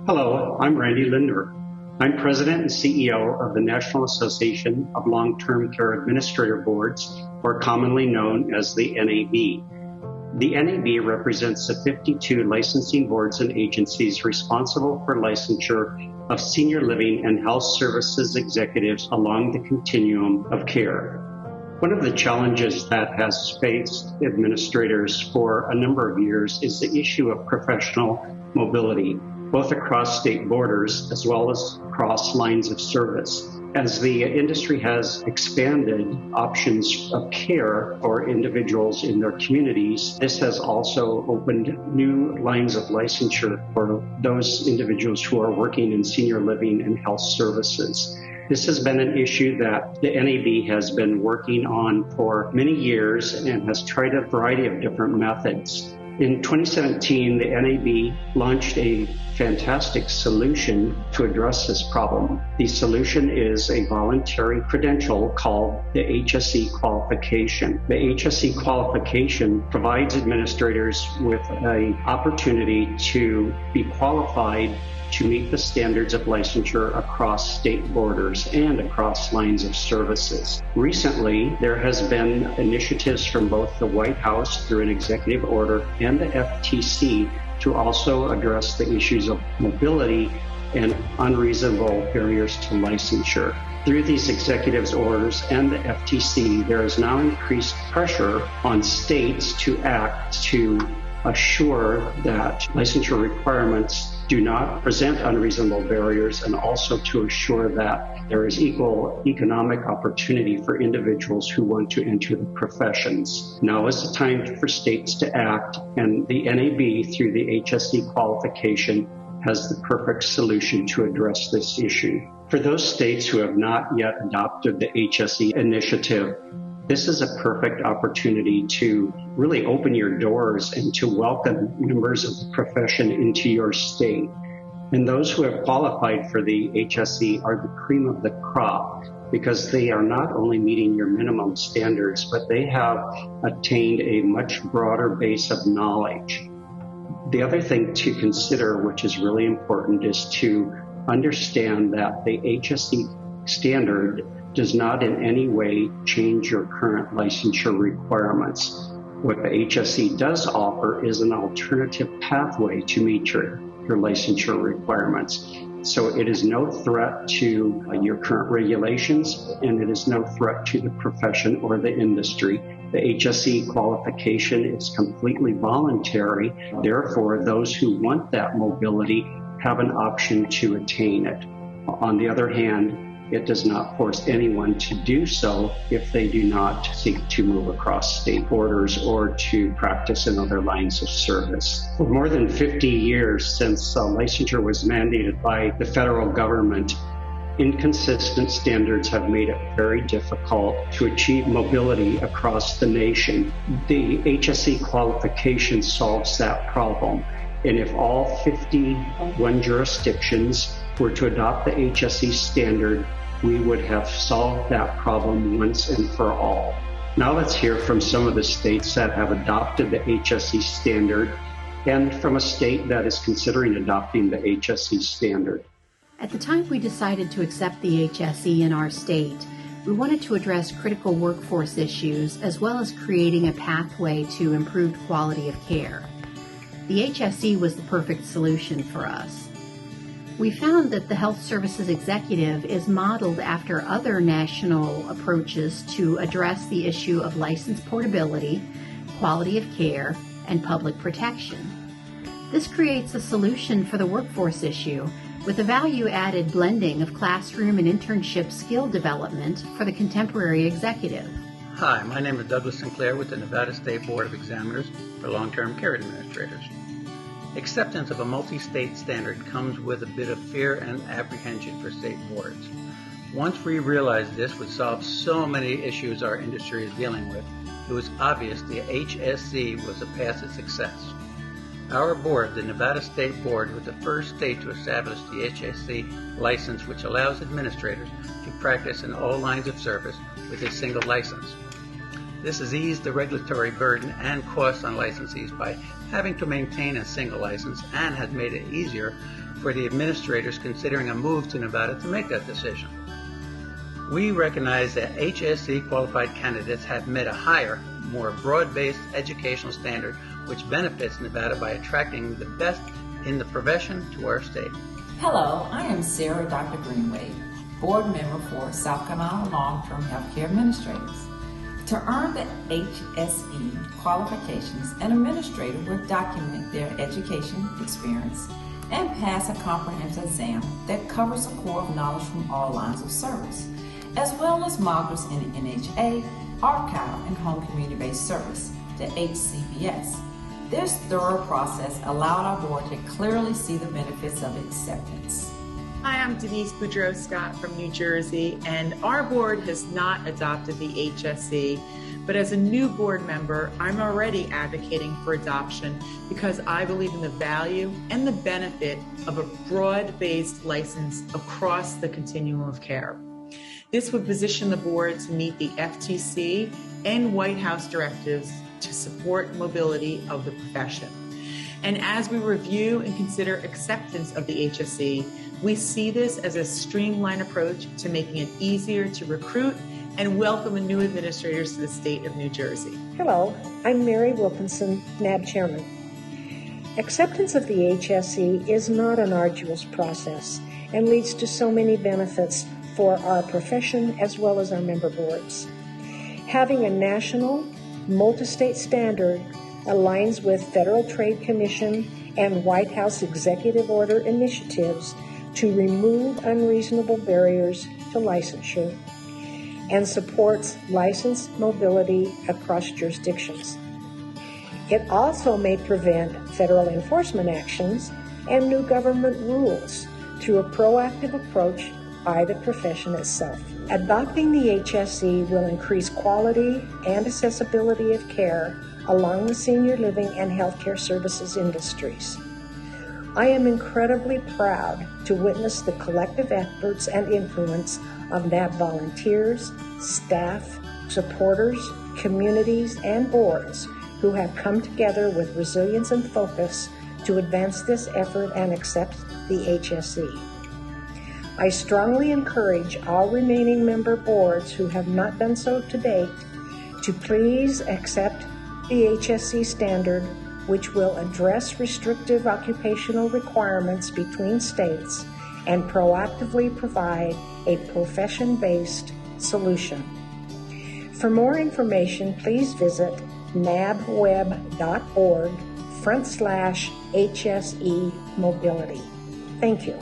Hello, I'm Randy Linder. I'm President and CEO of the National Association of Long-Term Care Administrator Boards, or commonly known as the NAB. The NAB represents the 52 licensing boards and agencies responsible for licensure of senior living and health services executives along the continuum of care. One of the challenges that has faced administrators for a number of years is the issue of professional mobility, both across state borders as well as across lines of service. As the industry has expanded options of care for individuals in their communities, this has also opened new lines of licensure for those individuals who are working in senior living and health services. This has been an issue that the NAB has been working on for many years and has tried a variety of different methods. In 2017, the NAB launched a fantastic solution to address this problem. The solution is a voluntary credential called the HSE qualification. The HSE qualification provides administrators with an opportunity to be qualified to meet the standards of licensure across state borders and across lines of services. Recently, there has been initiatives from both the White House through an executive order and the FTC to also address the issues of mobility and unreasonable barriers to licensure. Through these executive orders and the FTC, there is now increased pressure on states to act to assure that licensure requirements do not present unreasonable barriers, and also to assure that there is equal economic opportunity for individuals who want to enter the professions. Now is the time for states to act, and the NAB, through the HSE qualification, has the perfect solution to address this issue. For those states who have not yet adopted the HSE initiative, this is a perfect opportunity to really open your doors and to welcome members of the profession into your state. And those who have qualified for the HSE are the cream of the crop, because they are not only meeting your minimum standards, but they have attained a much broader base of knowledge. The other thing to consider, which is really important, is to understand that the HSE standard does not in any way change your current licensure requirements. What the HSE does offer is an alternative pathway to meet your licensure requirements. So it is no threat to your current regulations, and it is no threat to the profession or the industry. The HSE qualification is completely voluntary. Therefore, those who want that mobility have an option to attain it. On the other hand, it does not force anyone to do so if they do not seek to move across state borders or to practice in other lines of service. For more than 50 years since licensure was mandated by the federal government, inconsistent standards have made it very difficult to achieve mobility across the nation. The HSE qualification solves that problem. And if all 51 jurisdictions were to adopt the HSE standard, we would have solved that problem once and for all. Now let's hear from some of the states that have adopted the HSE standard and from a state that is considering adopting the HSE standard. At the time we decided to accept the HSE in our state, we wanted to address critical workforce issues as well as creating a pathway to improved quality of care. The HSE was the perfect solution for us. We found that the health services executive is modeled after other national approaches to address the issue of license portability, quality of care, and public protection. This creates a solution for the workforce issue with a value-added blending of classroom and internship skill development for the contemporary executive. Hi, my name is Douglas Sinclair with the Nevada State Board of Examiners for Long-Term Care Administrators. Acceptance of a multi-state standard comes with a bit of fear and apprehension for state boards. Once we realized this would solve so many issues our industry is dealing with, it was obvious the HSE was a path to success. Our board, the Nevada State Board, was the first state to establish the HSE license, which allows administrators to practice in all lines of service with a single license. This has eased the regulatory burden and costs on licensees by having to maintain a single license and has made it easier for the administrators considering a move to Nevada to make that decision. We recognize that HSE qualified candidates have met a higher, more broad-based educational standard which benefits Nevada by attracting the best in the profession to our state. Hello, I am Sarah Dr. Greenway, board member for South Carolina Long-Term Healthcare Administrators. To earn the HSE qualifications, an administrator will document their education experience and pass a comprehensive exam that covers a core of knowledge from all lines of service, as well as modules in NHA, archival, and home community-based service, the HCBS. This thorough process allowed our board to clearly see the benefits of acceptance. Hi, I'm Denise Boudreau-Scott from New Jersey, and our board has not adopted the HSE, but as a new board member, I'm already advocating for adoption because I believe in the value and the benefit of a broad-based license across the continuum of care. This would position the board to meet the FTC and White House directives to support mobility of the profession. And as we review and consider acceptance of the HSE, we see this as a streamlined approach to making it easier to recruit and welcome new administrators to the state of New Jersey. Hello, I'm Mary Wilkinson, NAB Chairman. Acceptance of the HSE is not an arduous process and leads to so many benefits for our profession as well as our member boards. Having a national, multi-state standard aligns with Federal Trade Commission and White House executive order initiatives to remove unreasonable barriers to licensure and supports license mobility across jurisdictions. It also may prevent federal enforcement actions and new government rules through a proactive approach by the profession itself. Adopting the HSE will increase quality and accessibility of care along the senior living and healthcare services industries. I am incredibly proud to witness the collective efforts and influence of NAB volunteers, staff, supporters, communities, and boards who have come together with resilience and focus to advance this effort and accept the HSE. I strongly encourage all remaining member boards who have not done so to date to please accept the HSE standard, which will address restrictive occupational requirements between states and proactively provide a profession-based solution. For more information, please visit nabweb.org/HSE mobility. Thank you.